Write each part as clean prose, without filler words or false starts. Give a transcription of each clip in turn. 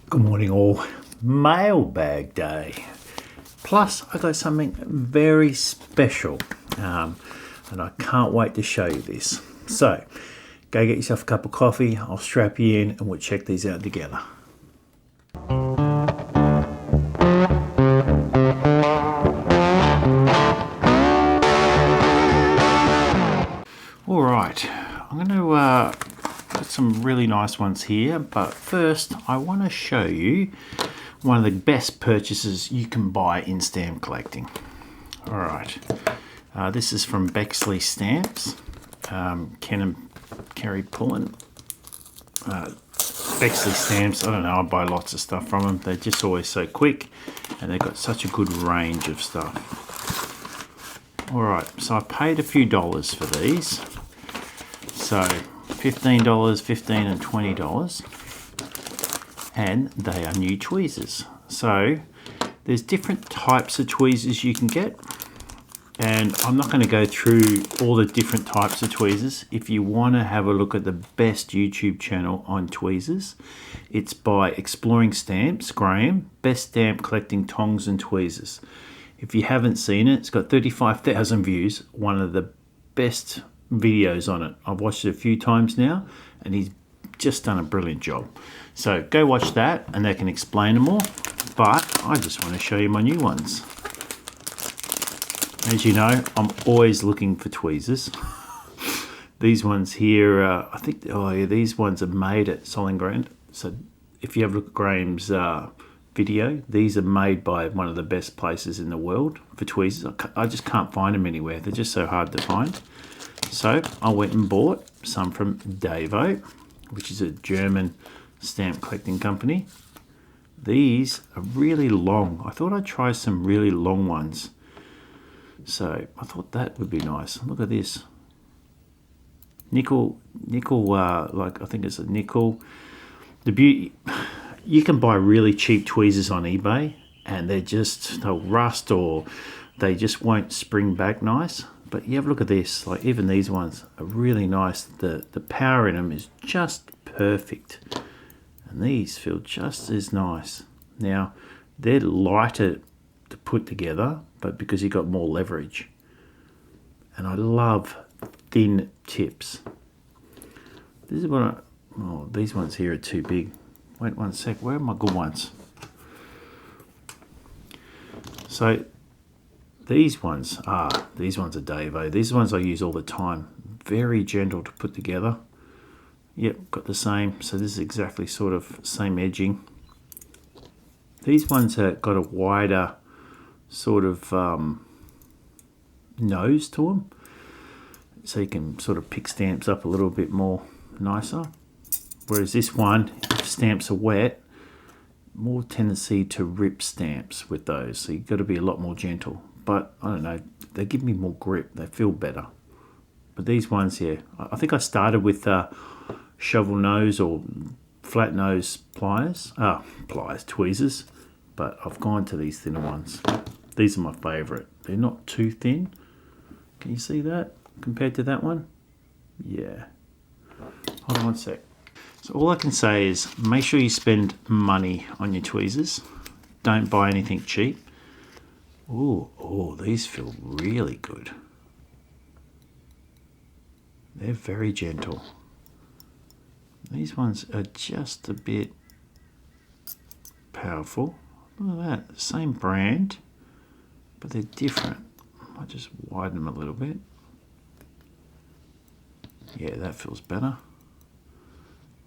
Good morning all. Mailbag day. Plus I got something very special and I can't wait to show you this. So go get yourself a cup of coffee, I'll strap you in and we'll check these out together. Alright, I'm going to got some really nice ones here, but first I want to show you one of the best purchases you can buy in stamp collecting. Alright, this is from Bexley Stamps, Ken and Kerry Pullen. Bexley Stamps, I don't know, I buy lots of stuff from them. They're just always so quick and they've got such a good range of stuff. Alright, so I paid a few dollars for these. So $15, $15 and $20. And they are new tweezers. So there's different types of tweezers you can get. And I'm not going to go through all the different types of tweezers. If you want to have a look at the best YouTube channel on tweezers, it's by Exploring Stamps, Graham, Best Stamp Collecting Tongs and Tweezers. If you haven't seen it, it's got 35,000 views, one of the best videos on it. I've watched it a few times now and he's just done a brilliant job. So go watch that and they can explain them all, but I just want to show you my new ones. As you know, I'm always looking for tweezers. These ones here, I think, oh yeah, these ones are made at Solinggrand. So if you have a look at Graham's video, these are made by one of the best places in the world for tweezers. I just can't find them anywhere. They're just so hard to find. So I went and bought some from Davo, which is a German stamp collecting company. These are really long. I thought I'd try some really long ones. So I thought that would be nice. Look at this. Nickel, like I think it's a nickel. The beauty, you can buy really cheap tweezers on eBay and they'll rust or they just won't spring back nice. But you have a look at this, like even these ones are really nice. The power in them is just perfect. And these feel just as nice. Now, they're lighter to put together, but because you've got more leverage. And I love thin tips. This is what these ones here are too big. Wait one sec, where are my good ones? So, these ones are Davo. These ones I use all the time. Very gentle to put together. Yep, got the same. So this is exactly sort of same edging. These ones have got a wider sort of nose to them. So you can sort of pick stamps up a little bit more nicer. Whereas this one, if stamps are wet, more tendency to rip stamps with those. So you've got to be a lot more gentle. But I don't know, they give me more grip, they feel better. But these ones here, I think I started with shovel nose or flat nose tweezers, but I've gone to these thinner ones. These are my favourite. They're not too thin. Can you see that compared to that one? Yeah. Hold on one sec. So all I can say is make sure you spend money on your tweezers. Don't buy anything cheap. Oh, these feel really good. They're very gentle. These ones are just a bit powerful. Look at that, same brand, but they're different. I'll just widen them a little bit. Yeah, that feels better.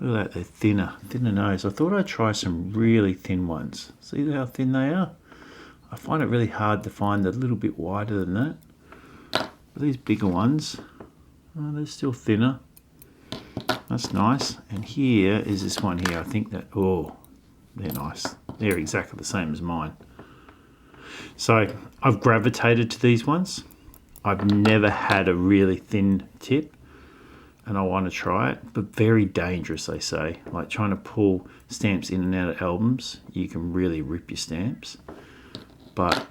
Look at that, they're thinner nose. I thought I'd try some really thin ones. See how thin they are? I find it really hard to find a little bit wider than that. But these bigger ones, they're still thinner. That's nice. And here is this one here. I think that, they're nice. They're exactly the same as mine. So I've gravitated to these ones. I've never had a really thin tip and I want to try it, but very dangerous, they say. Like trying to pull stamps in and out of albums, you can really rip your stamps. But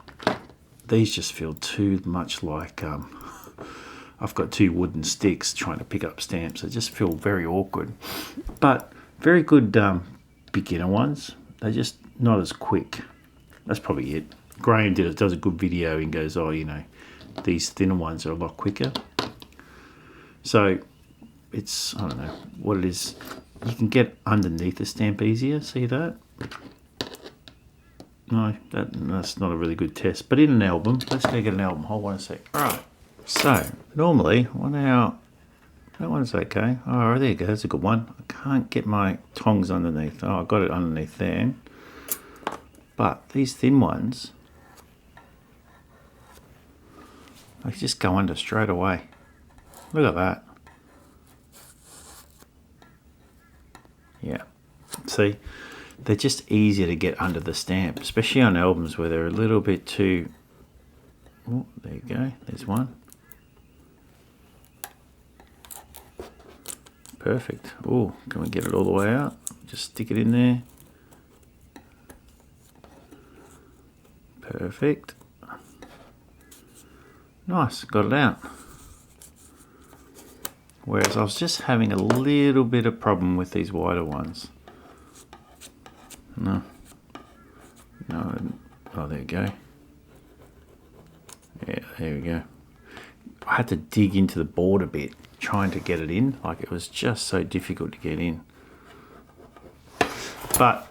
these just feel too much like I've got two wooden sticks trying to pick up stamps. They just feel very awkward. But very good beginner ones. they're just not as quick. That's probably it. Graham does a good video and goes, oh, you know, these thinner ones are a lot quicker. So it's, I don't know what it is. You can get underneath the stamp easier. See that? No, that's not a really good test. But in an album, let's go get an album. Hold on a sec. All right. So normally, that one's okay. Oh, there you go. That's a good one. I can't get my tongs underneath. Oh, I got it underneath there. But these thin ones, they just go under straight away. Look at that. Yeah. See, they're just easier to get under the stamp, especially on albums where they're a little bit too... Oh, there you go. There's one. Perfect. Oh, can we get it all the way out? Just stick it in there. Perfect. Nice, got it out. Whereas I was just having a little bit of problem with these wider ones. No. Oh, there you go. Yeah, there we go. I had to dig into the board a bit, trying to get it in. Like, it was just so difficult to get in. But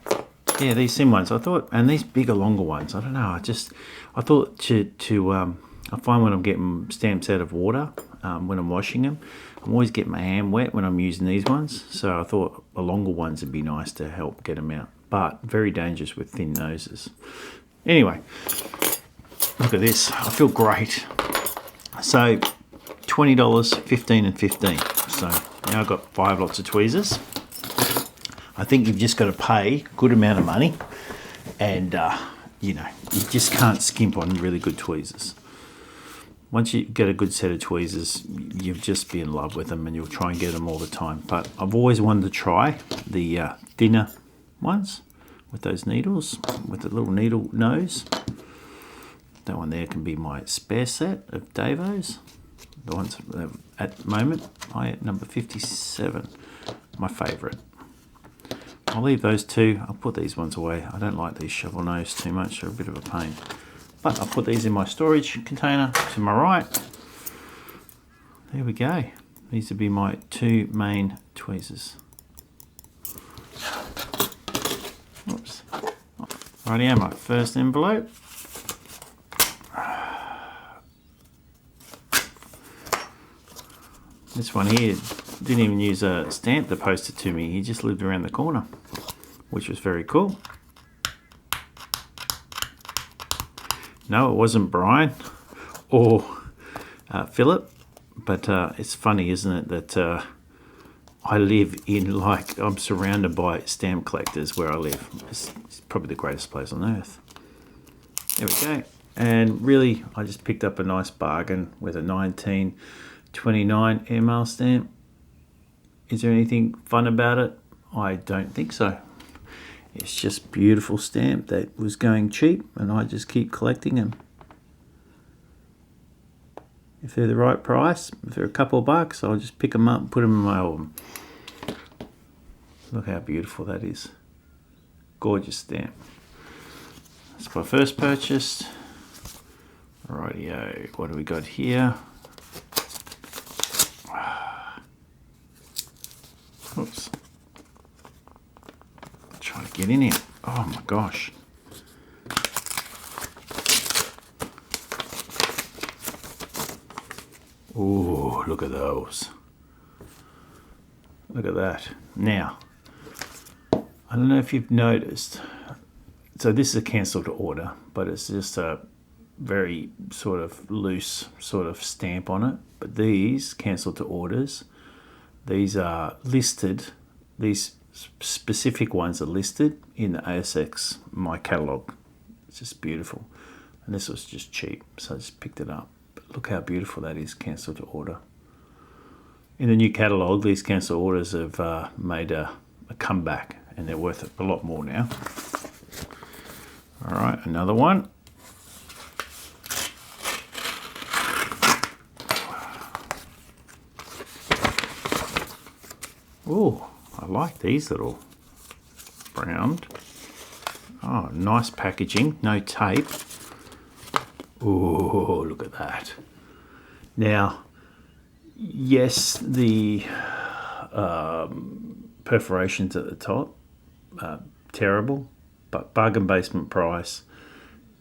yeah, these thin ones, I thought, and these bigger, longer ones, I don't know. I thought I find when I'm getting stamps out of water, when I'm washing them, I'm always getting my hand wet when I'm using these ones. So I thought the longer ones would be nice to help get them out. But very dangerous with thin noses. Anyway, look at this. I feel great. So $20, 15 and 15. So now I've got 5 lots of tweezers. I think you've just got to pay a good amount of money, and you know, you just can't skimp on really good tweezers. Once you get a good set of tweezers, you'll just be in love with them and you'll try and get them all the time. But I've always wanted to try the thinner ones with those needles, with the little needle nose. That one there can be my spare set of Davos. The ones at the moment, I at number 57, my favourite. I'll leave those two. I'll put these ones away. I don't like these shovel nose too much. They're a bit of a pain. But I'll put these in my storage container to my right. There we go. These would be my 2 main tweezers. Oops. Rightio, my first envelope. This one here didn't even use a stamp to post it to me. He just lived around the corner, which was very cool. No, it wasn't Brian or Philip, but it's funny, isn't it, that I live in, like, I'm surrounded by stamp collectors where I live. It's probably the greatest place on earth. There we go. And really, I just picked up a nice bargain with a 1929 airmail stamp. Is there anything fun about it? I don't think so. It's just beautiful stamp that was going cheap, and I just keep collecting them. If they're the right price, if they're a couple of bucks, I'll just pick them up and put them in my album. Look how beautiful that is. Gorgeous stamp. That's my first purchase. Rightio, what do we got here? Oops. Trying to get in here. Oh my gosh. Ooh, look at those. Look at that. Now, I don't know if you've noticed. So this is a cancelled order, but it's just a very sort of loose sort of stamp on it. But these cancelled to orders, these are listed, these specific ones are listed in the ASX, my catalogue. It's just beautiful. And this was just cheap, so I just picked it up. But look how beautiful that is, cancelled to order. In the new catalogue, these cancelled orders have made a comeback, and they're worth a lot more now. All right, another one. Oh, I like these little round. Oh, nice packaging, no tape. Oh, look at that. Now, yes, the perforations at the top, terrible, but bargain basement price.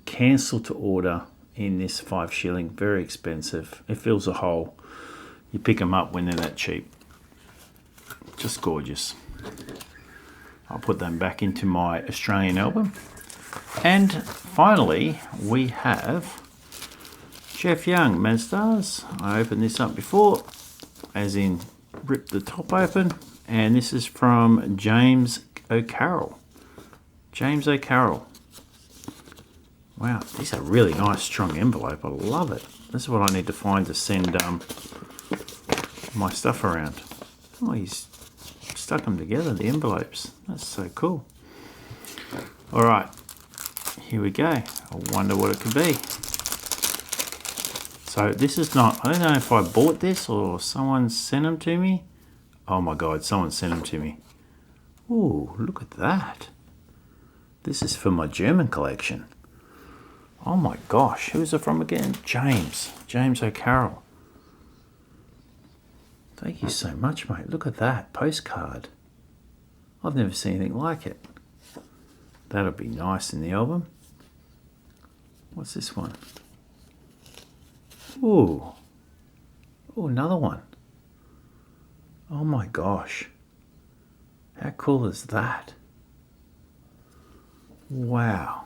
Cancel to order in this 5 shilling, very expensive. It fills a hole. You pick them up when they're that cheap. Just gorgeous. I'll put them back into my Australian album. And finally, we have Jeff Young, Mazdas. I opened this up before, as in ripped the top open. And this is from James O'Carroll. James O'Carroll. Wow, these are really nice, strong envelope. I love it. This is what I need to find to send my stuff around. Oh, he's stuck them together, the envelopes. That's so cool. All right, here we go. I wonder what it could be. So this is not, I don't know if I bought this or someone sent them to me. Oh my God, someone sent them to me. Ooh, look at that. This is for my German collection. Oh my gosh, who's it from again? James O'Carroll. Thank you so much, mate. Look at that postcard. I've never seen anything like it. That'll be nice in the album. What's this one? Ooh. Ooh, another one. Oh my gosh. How cool is that? Wow.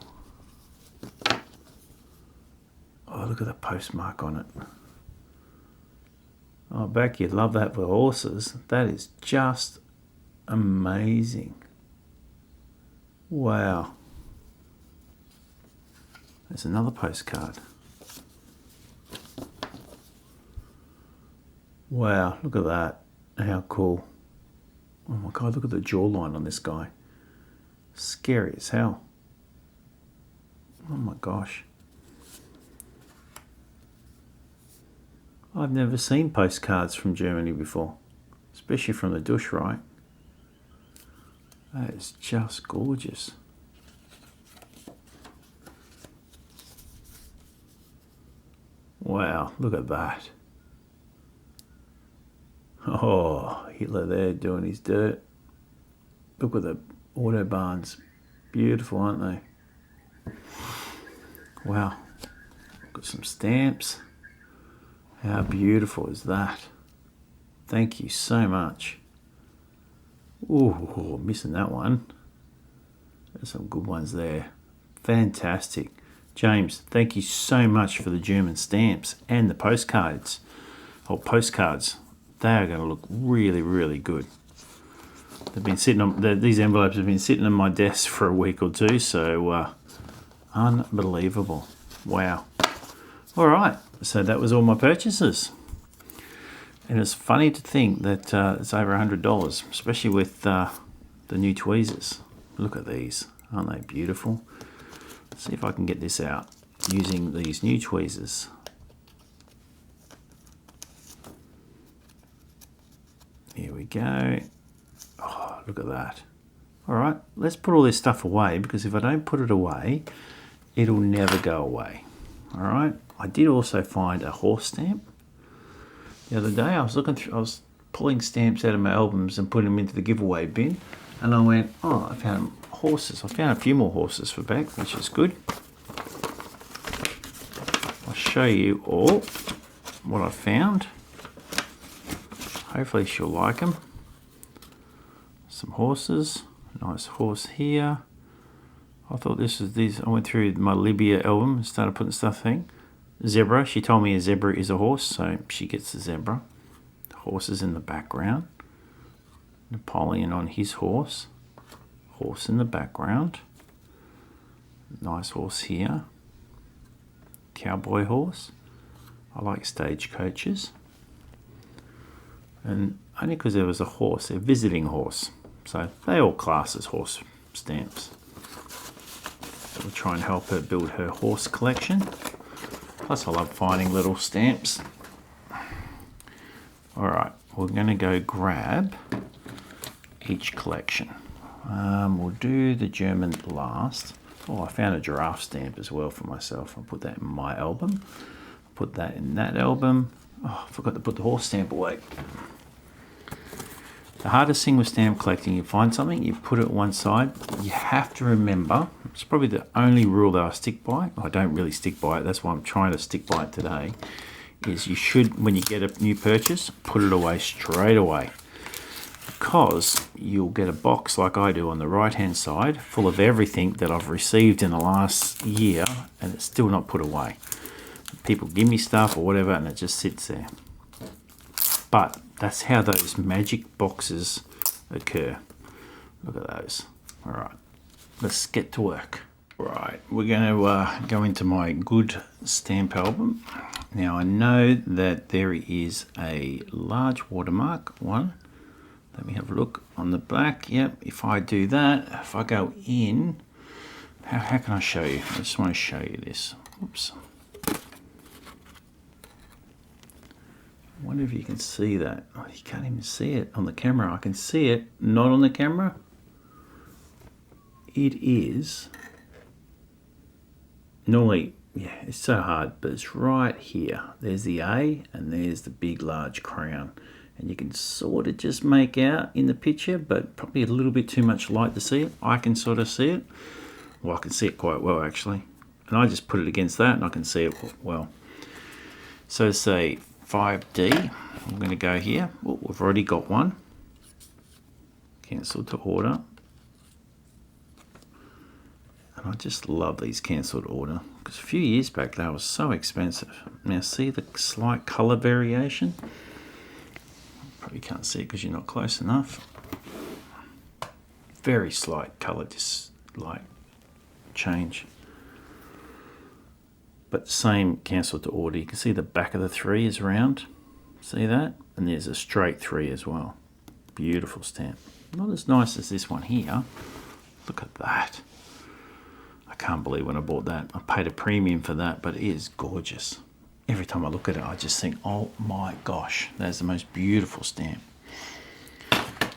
Oh, look at the postmark on it. Oh, Beck, you'd love that for horses. That is just amazing. Wow. There's another postcard. Wow, look at that. How cool. Oh my God, look at the jawline on this guy. Scary as hell. Oh my gosh. I've never seen postcards from Germany before, especially from the Dush, right? That is just gorgeous. Wow, look at that. Oh, Hitler there doing his dirt. Look at the autobahns. Beautiful, aren't they? Wow. Got some stamps. How beautiful is that? Thank you so much. Ooh, missing that one. There's some good ones there. Fantastic. James, thank you so much for the German stamps and the postcards. Or postcards. They are going to look really, really good. They've been sitting on, these envelopes have been sitting on my desk for a week or two, so unbelievable. Wow. All right, so that was all my purchases. And it's funny to think that it's over $100, especially with the new tweezers. Look at these, aren't they beautiful? Let's see if I can get this out using these new tweezers. Here we go. Oh, look at that. All right, let's put all this stuff away, because if I don't put it away, it'll never go away. All right, I did also find a horse stamp. The other day I was pulling stamps out of my albums and putting them into the giveaway bin, and I went, oh, I found horses. I found a few more horses for Beck, which is good. I'll show you all what I found. Hopefully she'll like them. Some horses. Nice horse here. I thought this was these. I went through my Libya album and started putting stuff in. Zebra. She told me a zebra is a horse, so she gets the zebra. The horse is in the background. Napoleon on his horse. Horse in the background. Nice horse here. Cowboy horse. I like stagecoaches. And only because there was a horse, a visiting horse. So they all class as horse stamps. So we'll try and help her build her horse collection. Plus I love finding little stamps. Alright, we're going to go grab each collection. We'll do the German last. Oh, I found a giraffe stamp as well for myself. I'll put that in my album. Put that in that album. Oh, I forgot to put the horse stamp away. The hardest thing with stamp collecting, you find something, you put it one side. You have to remember, it's probably the only rule that I stick by. I don't really stick by it, that's why I'm trying to stick by it today, is you should, when you get a new purchase, put it away straight away. Because you'll get a box like I do on the right hand side full of everything that I've received in the last year and it's still not put away. People give me stuff or whatever and it just sits there. But that's how those magic boxes occur. Look at those. All right, let's get to work. Right, we're going to go into my good stamp album. Now I know that there is a large watermark one. Let me have a look on the back. Yep, if I do that, if I go in, how can I show you? I just want to show you this. Oops. I wonder if you can see that. Oh, you can't even see it on the camera. I can see it, not on the camera. It is, normally, yeah, it's so hard, but it's right here. There's the A and there's the big large crown. And you can sort of just make out in the picture, but probably a little bit too much light to see it. I can sort of see it. Well, I can see it quite well actually. And I just put it against that and I can see it well. So say 5D, I'm going to go here. Oh, we've already got one. Cancel to order. And I just love these cancel to order because a few years back they were so expensive. Now see the slight color variation? Probably can't see it because you're not close enough. Very slight color just like change. But same cancel to order. You can see the back of the 3 is round. See that? And there's a straight 3 as well. Beautiful stamp. Not as nice as this one here. Look at that. I can't believe when I bought that. I paid a premium for that, but it is gorgeous. Every time I look at it, I just think, oh my gosh, that's the most beautiful stamp.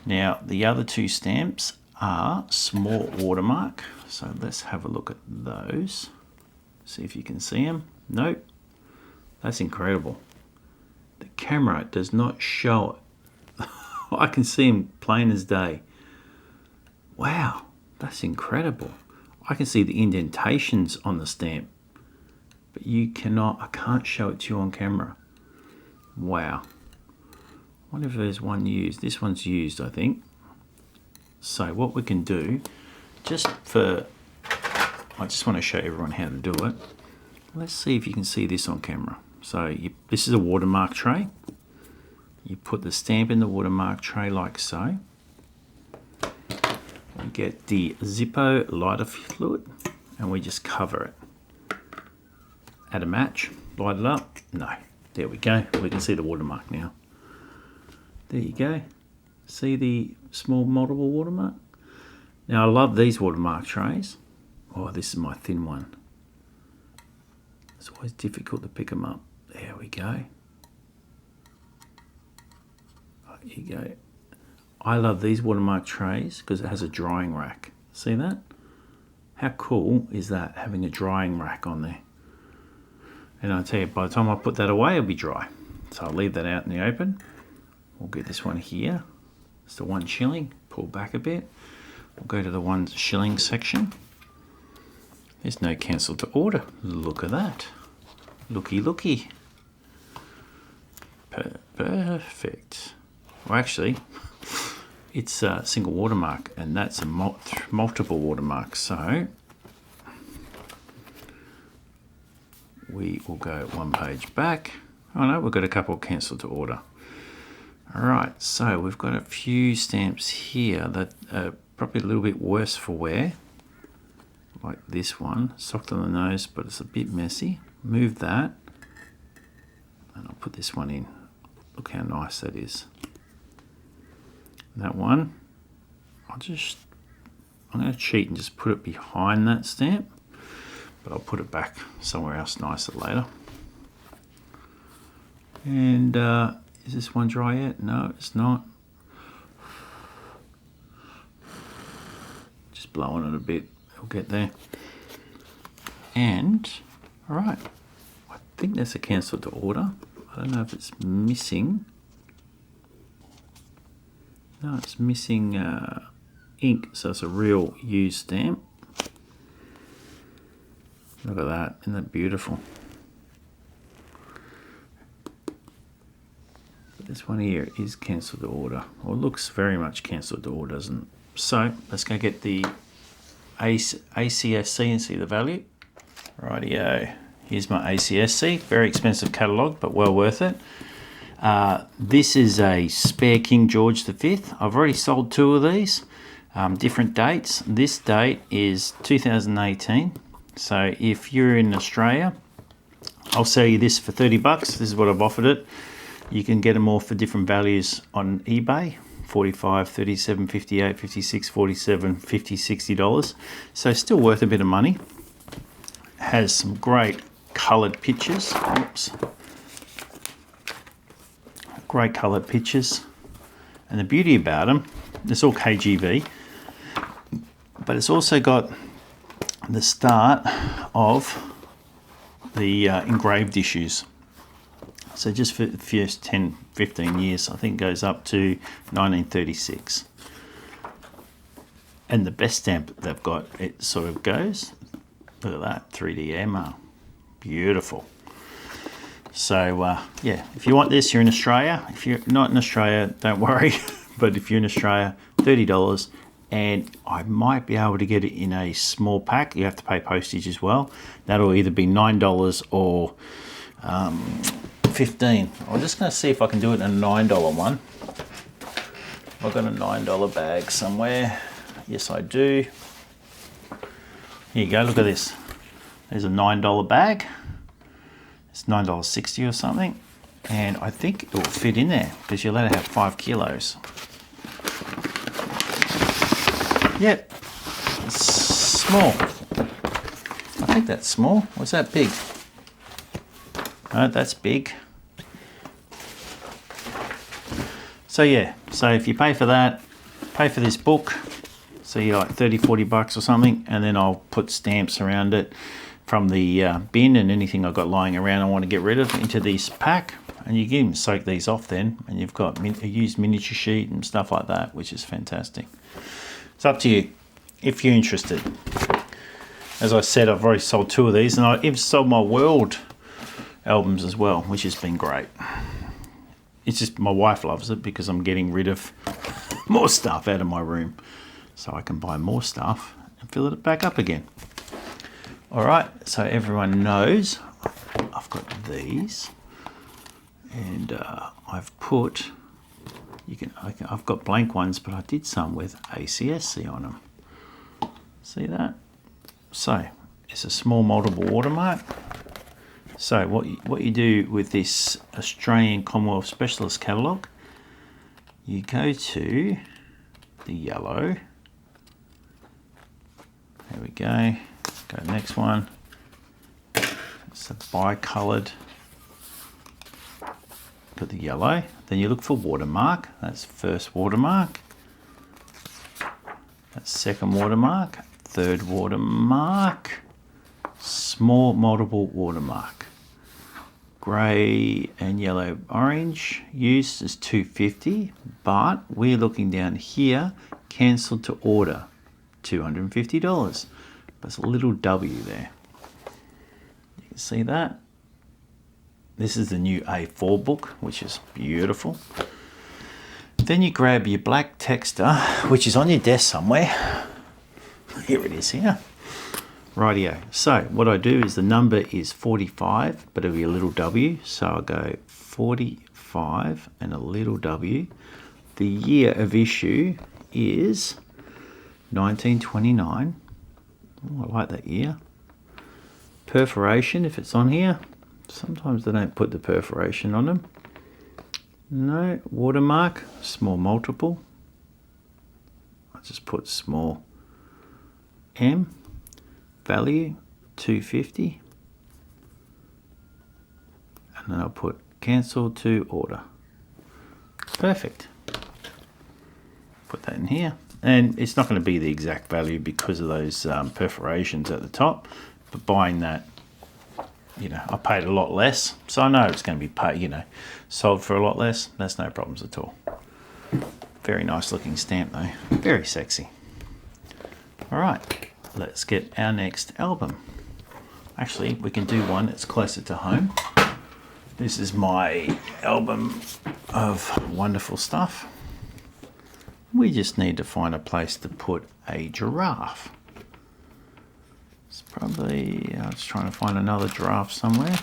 Now, the other 2 stamps are small watermark. So let's have a look at those. See if you can see them. Nope. That's incredible. The camera does not show it. I can see them plain as day. Wow, that's incredible. I can see the indentations on the stamp, but you cannot, I can't show it to you on camera. Wow. I wonder if there's one used. This one's used, I think. So what we can do, just for, I just want to show everyone how to do it. Let's see if you can see this on camera. So this is a watermark tray. You put the stamp in the watermark tray like so. We get the Zippo lighter fluid and we just cover it. Add a match, light it up. No, there we go. We can see the watermark now. There you go. See the small multiple watermark? Now I love these watermark trays. Oh, this is my thin one. It's always difficult to pick them up. There we go. Oh, here you go. I love these watermark trays because it has a drying rack. See that? How cool is that, having a drying rack on there? And I tell you, by the time I put that away, it'll be dry. So I'll leave that out in the open. We'll get this one here. It's the 1 shilling. Pull back a bit. We'll go to the 1 shilling section. There's no cancel to order. Look at that. Looky, looky. Perfect. Well, actually, it's a single watermark, and that's a multiple watermark. So we will go 1 page back. Oh no, we've got a couple cancel to order. All right, so we've got a few stamps here that are probably a little bit worse for wear. Like this one, socked on the nose, but it's a bit messy. Move that, and I'll put this one in. Look how nice that is. That one, I'm going to cheat and just put it behind that stamp, but I'll put it back somewhere else nicer later. And is this one dry yet? No, it's not. Just blowing it a bit, it'll get there. And, all right, I think that's a cancel to order. I don't know if it's missing. No, it's missing ink, so it's a real used stamp. Look at that, isn't that beautiful? This one here is cancelled to order. Well, it looks very much cancelled to order, doesn't it? So let's go get the ACSC and see the value. Rightio, here's my ACSC. Very expensive catalogue, but well worth it. This is a spare King George V. I've already sold 2 of these, different dates. This date is 2018. So if you're in Australia, I'll sell you this for 30 bucks. This is what I've offered it. You can get them all for different values on eBay. 45, 37, 58, 56, 47, 50, $60. So still worth a bit of money. Has some great coloured pictures. Oops. Great coloured pictures. And the beauty about them, it's all KGV, but it's also got the start of the engraved issues. So just for the first 10, 15 years, I think goes up to 1936. And the best stamp they've got, it sort of goes, look at that, 3D MR. Beautiful. So yeah, if you want this, you're in Australia. If you're not in Australia, don't worry. But if you're in Australia, $30. And I might be able to get it in a small pack. You have to pay postage as well. That'll either be $9 or 15. I'm just going to see if I can do it in a $9 one. I've got a $9 bag somewhere. Yes, I do. Here you go, look at this. There's a $9 bag. It's $9.60 or something. And I think it will fit in there because you're allowed to have 5 kilos. Yep, it's small. I think that's small. Was that big? No, that's big. So yeah, so if you pay for that, pay for this book, so you're like 30, 40 bucks or something, and then I'll put stamps around it from the bin and anything I've got lying around I want to get rid of into this pack, and you can soak these off then, and you've got a used miniature sheet and stuff like that, which is fantastic. It's up to you if you're interested. As I said, I've already sold 2 of these, and I've even sold my World albums as well, which has been great. It's just my wife loves it because I'm getting rid of more stuff out of my room, so I can buy more stuff and fill it back up again. All right, so everyone knows I've got these, and I've put. I've got blank ones, but I did some with ACSC on them. See that? So it's a small multiple watermark. So what you do with this Australian Commonwealth Specialist catalogue, you go to the yellow. There we go. Go to the next one. It's a bi-coloured. Put the yellow. Then you look for watermark. That's first watermark. That's second watermark. Third watermark. Small multiple watermark. Grey and yellow orange used as 250, but we're looking down here, cancelled to order, $250. There's a little W there. You can see that. This is the new A4 book, which is beautiful. Then you grab your black texter, which is on your desk somewhere. Here it is here. Rightio. So what I do is the number is 45, but it'll be a little W. So I'll go 45 and a little W. The year of issue is 1929. Oh, I like that year. Perforation, if it's on here. Sometimes they don't put the perforation on them. No, watermark, small multiple. I'll just put small M. Value 250, and then I'll put cancel to order. Perfect. Put that in here, and it's not going to be the exact value because of those perforations at the top, But buying that, you know, I paid a lot less, so I know it's going to be paid, you know, sold for a lot less. That's no problems at all. Very nice looking stamp though, very sexy. All right, let's get our next album. Actually, we can do one that's closer to home. This is my album of wonderful stuff. We just need to find a place to put a giraffe. It's probably, I was trying to find another giraffe somewhere.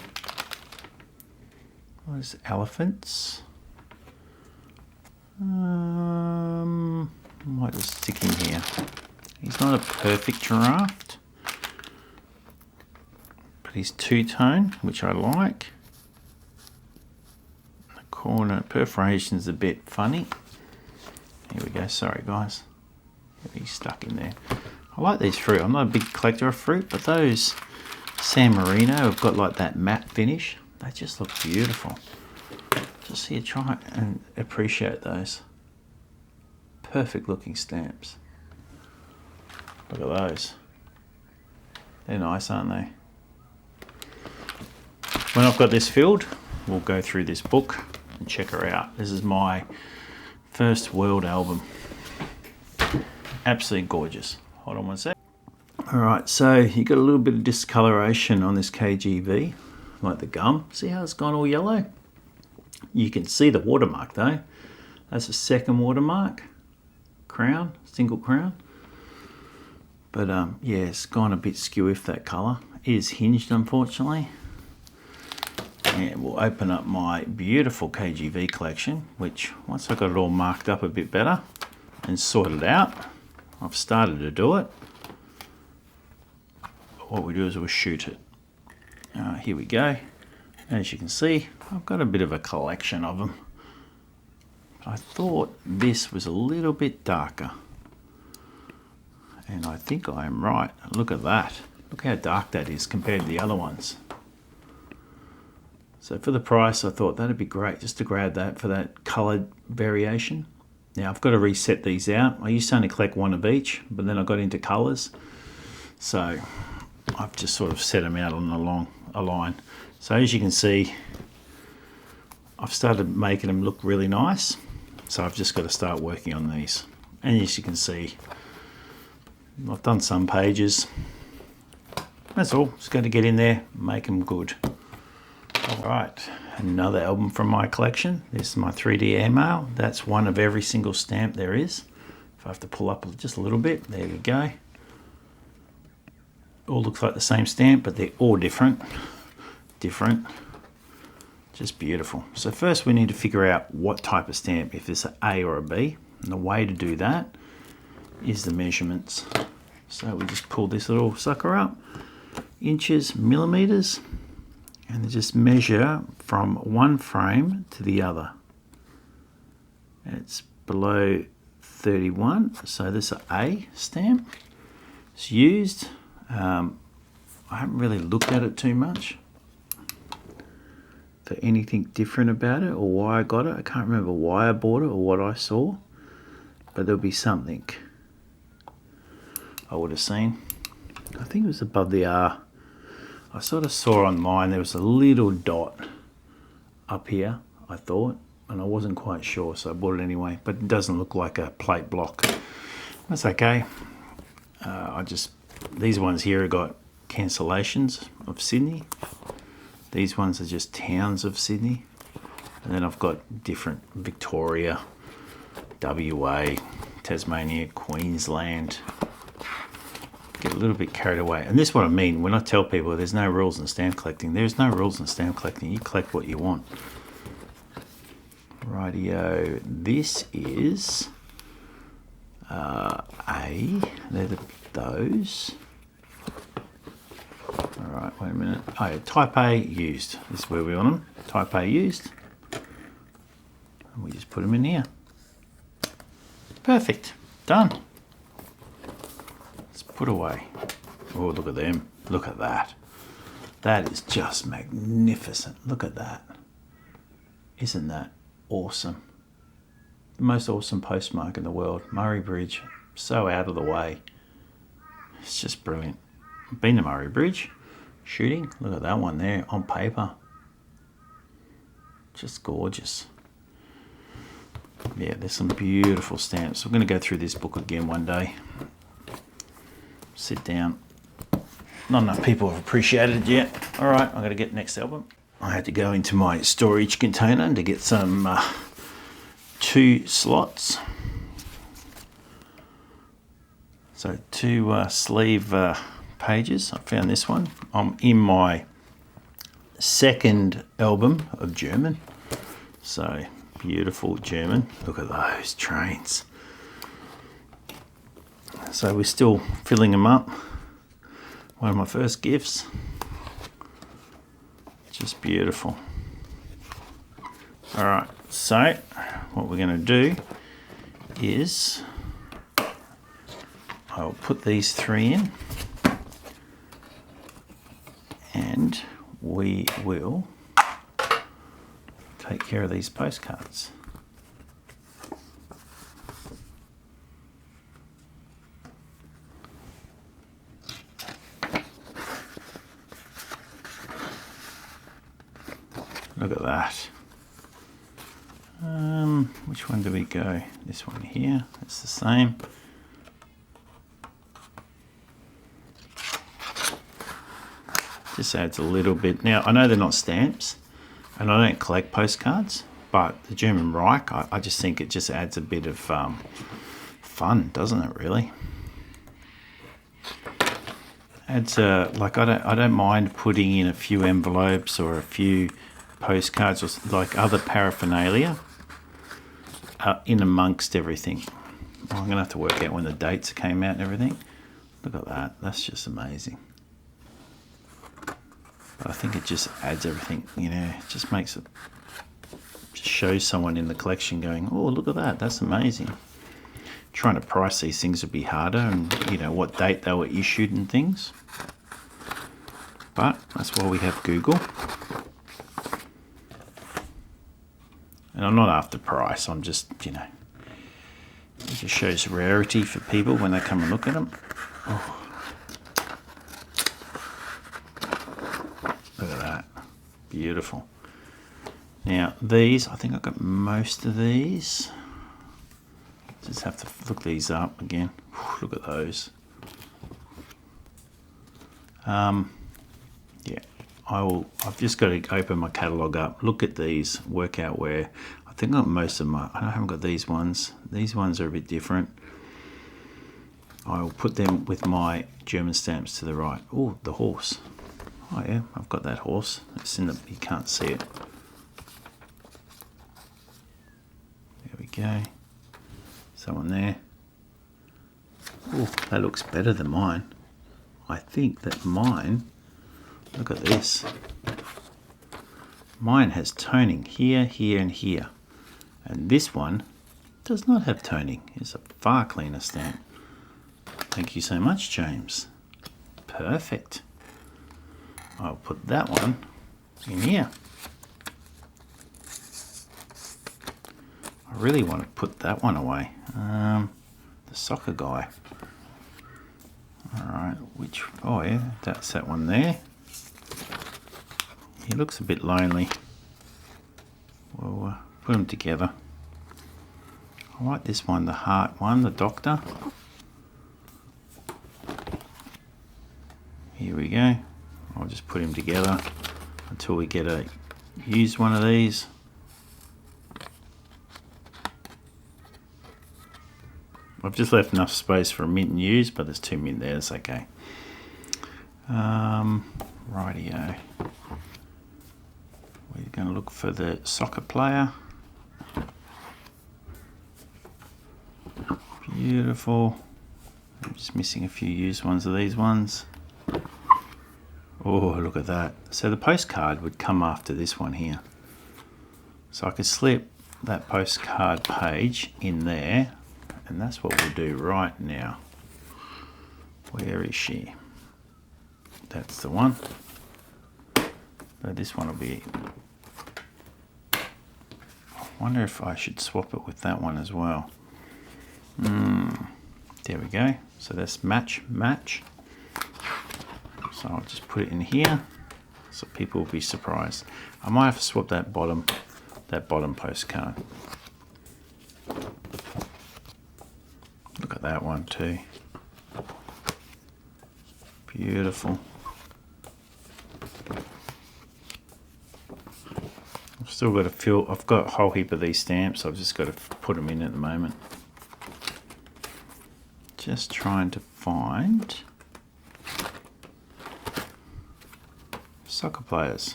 There's elephants. Might just stick him here. He's not a perfect giraffe, but he's two-tone, which I like. The corner perforation's a bit funny. Here we go, sorry guys. He's stuck in there. I like these fruit. I'm not a big collector of fruit, but those San Marino have got like that matte finish. They just look beautiful. Just here, try and appreciate those. Perfect looking stamps. Look at those. They're nice, aren't they? When I've got this filled, we'll go through this book and check her out. This is my first world album. Absolutely gorgeous. Hold on one sec. Alright, so you got a little bit of discoloration on this KGV, like the gum. See how it's gone all yellow? You can see the watermark though. That's a second watermark. Crown, single crown. But yeah, it's gone a bit skew if that colour. It is hinged unfortunately. And we'll open up my beautiful KGV collection, which once I got it all marked up a bit better and sorted out, I've started to do it. What we do is we'll shoot it. Here we go. As you can see, I've got a bit of a collection of them. I thought this was a little bit darker. And I think I am right. Look at that. Look how dark that is compared to the other ones. So for the price, I thought that'd be great just to grab that for that coloured variation. Now I've got to reset these out. I used to only collect one of each, but then I got into colours. So I've just sort of set them out on a line. So as you can see, I've started making them look really nice. So I've just got to start working on these. And as you can see, I've done some pages. That's all. Just got to get in there, make them good. All right, another album from my collection. This is my 3D airmail. That's one of every single stamp there is. If I have to pull up just a little bit, there we go. All looks like the same stamp, but they're all different. Just beautiful. So first we need to figure out what type of stamp, if it's an A or a B. And the way to do that is the measurements. So we just pull this little sucker up, inches, millimeters, and just measure from one frame to the other. It's below 31, so this is an A stamp. It's used. I haven't really looked at it too much for anything different about it or why I got it. I can't remember why I bought it or what I saw, but there'll be something I would have seen. I think it was above the R. I sort of saw online there was a little dot up here, I thought, and I wasn't quite sure, so I bought it anyway, but it doesn't look like a plate block. That's okay. These ones here have got cancellations of Sydney. These ones are just towns of Sydney. And then I've got different Victoria, WA, Tasmania, Queensland. Get a little bit carried away. And this is what I mean when I tell people there's no rules in stamp collecting. There's no rules in stamp collecting. You collect what you want. Rightio. This is A. They're those. Alright, wait a minute. Oh, yeah, type A used. This is where we want them. Type A used. And we just put them in here. Perfect. Done. Let's put away. Oh, look at them. Look at that. That is just magnificent. Look at that. Isn't that awesome? The most awesome postmark in the world. Murray Bridge. So out of the way. It's just brilliant. been to Murray Bridge shooting. Look at that one there on paper. Just gorgeous. Yeah, there's some beautiful stamps. I'm going to go through this book again one day. Sit down. Not enough people have appreciated it yet. All right, I'm going to get the next album. I had to go into my storage container to get some 2 slots. So 2 sleeve pages. I found this one. I'm in my 2nd album of German. So beautiful German. Look at those trains. So we're still filling them up. One of my first gifts. Just beautiful. All right, so what we're going to do is I'll put these 3 in and we will take care of these postcards. Look at that. Which one do we go? This one here. It's the same. Just adds a little bit. Now, I know they're not stamps, and I don't collect postcards, but the German Reich, I just think it just adds a bit of fun, doesn't it, really? Adds like I don't mind putting in a few envelopes or a few postcards or like other paraphernalia in amongst everything. Well, I'm gonna have to work out when the dates came out and everything. Look at that, that's just amazing. But I think it just adds everything, you know, it just makes it, just shows someone in the collection going, oh, look at that, that's amazing. Trying to price these things would be harder, and you know what date they were issued and things. But that's why we have Google. And I'm not after price, I'm just, you know, it just shows rarity for people when they come and look at them. Oh. Look at that, beautiful. Now these, I think I've got most of these. Just have to look these up again. Look at those. Yeah, I've just got to open my catalogue up, look at these, work out where. I think I've got most of my, I haven't got these ones. These ones are a bit different. I'll put them with my German stamps to the right. Oh, the horse. Oh yeah, I've got that horse. It's in the, you can't see it. There we go. Someone there. Oh, that looks better than mine. I think that mine, look at this. Mine has toning here, here and here. And this one does not have toning. It's a far cleaner stamp. Thank you so much, James. Perfect. I'll put that one in here. I really want to put that one away. The soccer guy. Alright, which, oh yeah, that's that one there. He looks a bit lonely. We'll put them together. I like this one, the heart one, the doctor. Here we go. I'll just put him together until we get a used one of these. I've just left enough space for a mint and use, but there's 2 mint there, it's okay. Rightio. We're going to look for the soccer player. Beautiful. I'm just missing a few used ones of these ones. Oh, look at that. So the postcard would come after this one here. So I could slip that postcard page in there. And that's what we'll do right now. Where is she? That's the one. So this one will be... I wonder if I should swap it with that one as well. There we go. So that's match. So I'll just put it in here so people will be surprised. I might have to swap that bottom postcard. Look at that one too. Beautiful. I've still got to fill, I've got a whole heap of these stamps. I've just got to put them in at the moment. Just trying to find soccer players.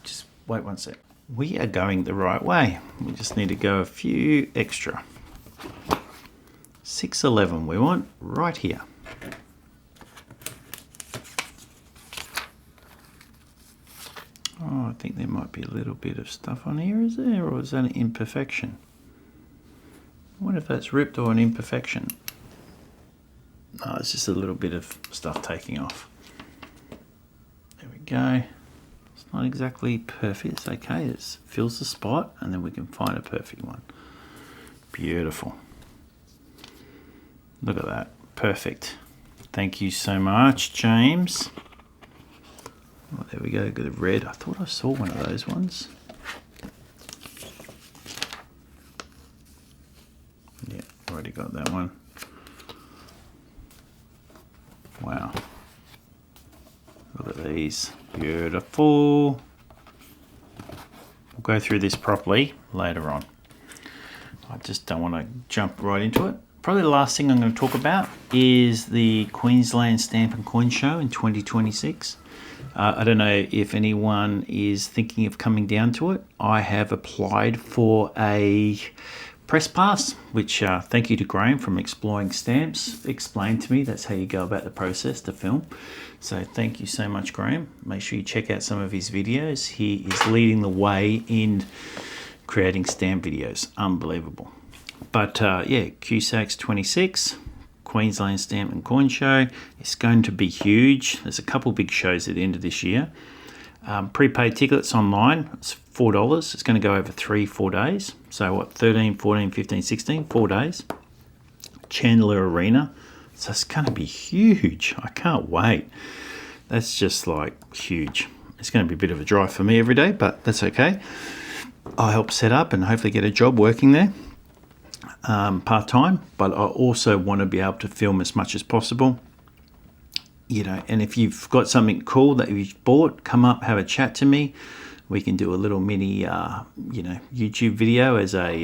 Just wait one sec. We are going the right way. We just need to go a few extra. 611 we want right here. Oh, I think there might be a little bit of stuff on here, is there? Or is that an imperfection? I wonder if that's ripped or an imperfection. No, it's just a little bit of stuff taking off. There we go. It's not exactly perfect. It's okay. It fills the spot, and then we can find a perfect one. Beautiful. Look at that. Perfect. Thank you so much, James. Oh, there we go. Got the red. I thought I saw one of those ones. Yeah, already got that one. Wow. Look at these. Beautiful. We'll go through this properly later on. I just don't want to jump right into it. Probably the last thing I'm going to talk about is the Queensland Stamp and Coin Show in 2026. I don't know if anyone is thinking of coming down to it. I have applied for a press pass, which thank you to Graham from Exploring Stamps explained to me. That's how you go about the process to film. So thank you so much, Graham. Make sure you check out some of his videos. He is leading the way in creating stamp videos. Unbelievable. But yeah, QSAC's 26. Queensland Stamp and Coin Show. It's going to be huge. There's a couple big shows at the end of this year. Prepaid tickets online, it's $4. It's going to go over 3-4 days. So what, 13, 14, 15, 16, 4 days. Chandler Arena. So it's going to be huge. I can't wait. That's just like huge. It's going to be a bit of a drive for me every day, but that's okay. I'll help set up and hopefully get a job working there. Part-time, but I also want to be able to film as much as possible, you know. And if you've got something cool that you've bought, come up, have a chat to me. We can do a little mini you know, YouTube video as a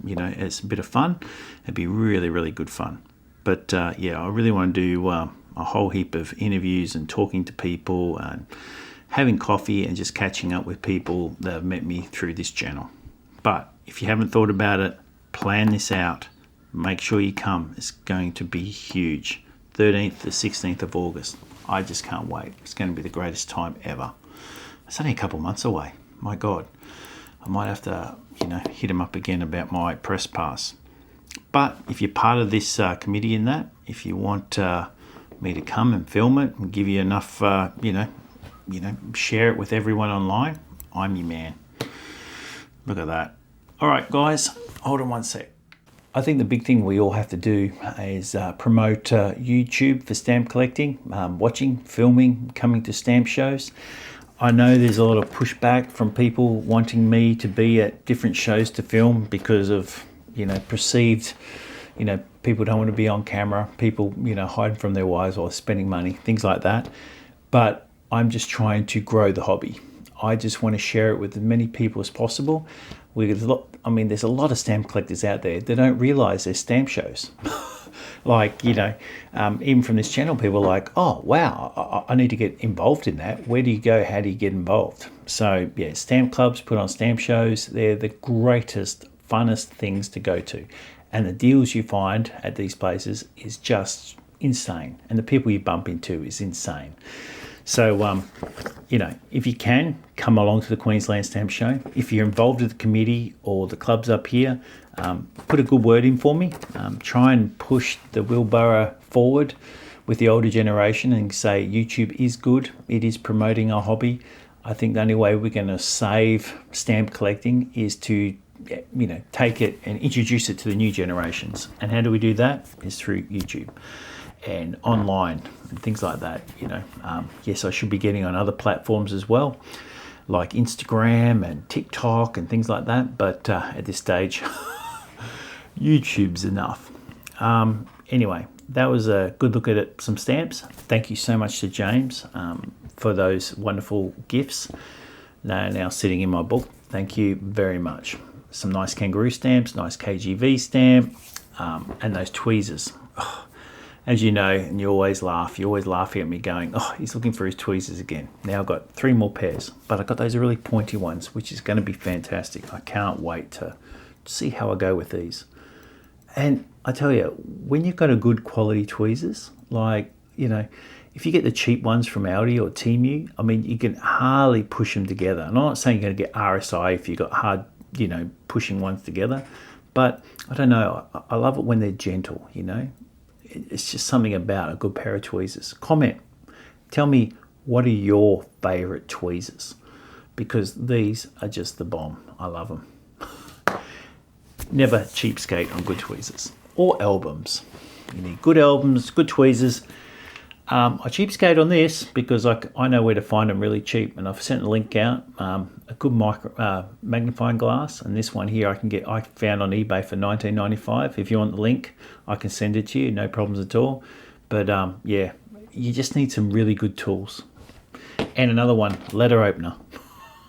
you know, as a bit of fun. It'd be really good fun. But yeah, I really want to do a whole heap of interviews and talking to people and having coffee and just catching up with people that have met me through this channel. But if you haven't thought about it, plan this out. Make sure you come. It's going to be huge. 13th to 16th of August. I just can't wait. It's going to be the greatest time ever. It's only a couple months away. My God. I might have to, you know, hit him up again about my press pass. But if you're part of this committee in that, if you want me to come and film it and give you enough, you know, share it with everyone online, I'm your man. Look at that. All right, guys, hold on one sec. I think the big thing we all have to do is promote YouTube for stamp collecting, watching, filming, coming to stamp shows. I know there's a lot of pushback from people wanting me to be at different shows to film because of, you know, perceived, you know, people don't want to be on camera, people, you know, hiding from their wives or spending money, things like that. But I'm just trying to grow the hobby. I just want to share it with as many people as possible. There's a lot of stamp collectors out there that don't realize there's stamp shows. Like, you know, even from this channel, people are like, oh, wow, I need to get involved in that. Where do you go? How do you get involved? So, yeah, stamp clubs put on stamp shows. They're the greatest, funnest things to go to. And the deals you find at these places is just insane. And the people you bump into is insane. So, you know, if you can, come along to the Queensland Stamp Show. If you're involved with the committee or the clubs up here, put a good word in for me. Try and push the wheelbarrow forward with the older generation and say YouTube is good. It is promoting our hobby. I think the only way we're going to save stamp collecting is to, you know, take it and introduce it to the new generations. And how do we do that? Is through YouTube. and online and things like that. You know, yes, I should be getting on other platforms as well, like Instagram and TikTok and things like that. But at this stage, YouTube's enough. Anyway, that was a good look at it, some stamps. Thank you so much to James for those wonderful gifts. They are now sitting in my book. Thank you very much. Some nice kangaroo stamps, nice KGV stamp, and those tweezers. Oh, as you know, and you're always laughing at me going, oh, he's looking for his tweezers again. Now I've got 3 more pairs, but I've got those really pointy ones, which is going to be fantastic. I can't wait to see how I go with these. And I tell you, when you've got a good quality tweezers, like, you know, if you get the cheap ones from Aldi or Temu, I mean, you can hardly push them together. And I'm not saying you're going to get RSI if you've got hard, you know, pushing ones together. But I don't know, I love it when they're gentle, you know. It's just something about a good pair of tweezers. Comment. Tell me, what are your favourite tweezers? Because these are just the bomb. I love them. Never cheapskate on good tweezers. Or albums. You need good albums, good tweezers. I cheapskate on this because I know where to find them really cheap, and I've sent a link out. A good magnifying glass, and this one here I found on eBay for $19.95. If you want the link, I can send it to you, no problems at all. But yeah, you just need some really good tools. And another one, letter opener.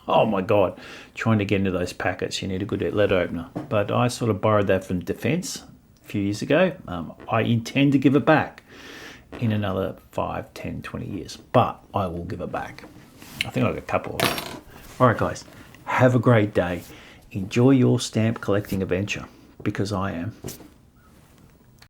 Oh my God, trying to get into those packets, you need a good letter opener. But I sort of borrowed that from Defence a few years ago. I intend to give it back in another 5, 10, 20 years, but I will give it back. I think I've got a couple of them. All right, guys, have a great day. Enjoy your stamp collecting adventure, because I am.